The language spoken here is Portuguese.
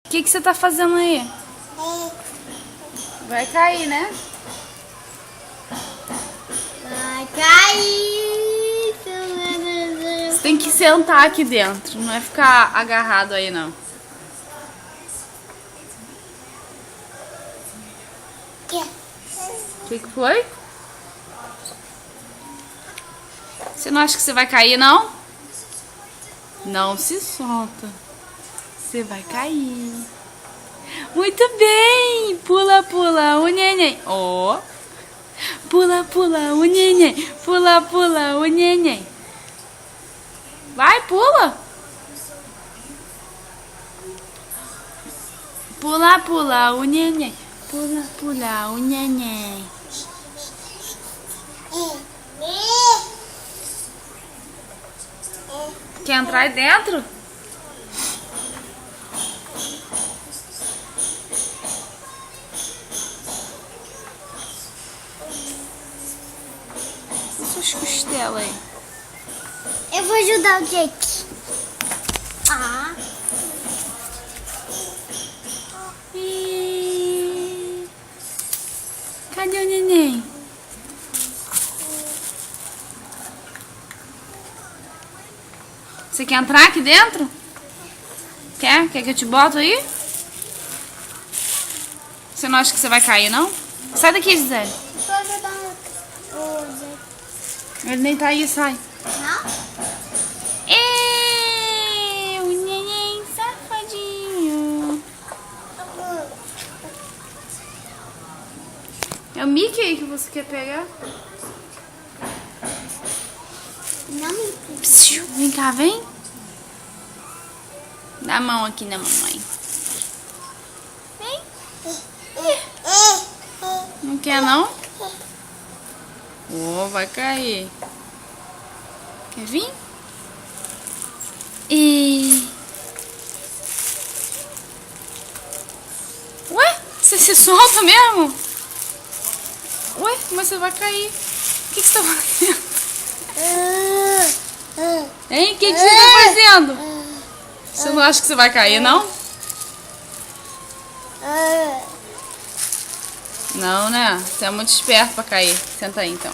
O que você tá fazendo aí? Vai cair, né? Vai cair. Você tem que sentar aqui dentro, não é ficar agarrado aí, não. O que foi? Você não acha que você vai cair, não? Não se solta. Você vai cair. Muito bem! Pula, pula, o neném. Ó. Pula, pula, o neném. Pula, pula, o neném. Vai, pula. Pula, pula, o neném. Pula, pula, o neném. Quer entrar aí dentro? Essas costelas aí. Eu vou ajudar o Jake. Ah. Cadê o neném? Você quer entrar aqui dentro? Quer? Quer que eu te boto aí? Você não acha que você vai cair, não? Sai daqui, Gisele. Tô ajudando o Jake. Ele nem tá aí, sai. Não? O neném safadinho. É o Mickey aí que você quer pegar? Não me Psiu, vem cá, vem. Dá a mão aqui na mamãe. Vem. Não quer, não? Oh, vai cair. Quer vir? Ué, você se solta mesmo? Ué, mas você vai cair. O que você tá fazendo? Hein? O que você tá fazendo? Você não acha que você vai cair, não? Não, né? Você é muito esperto pra cair. Senta aí, então.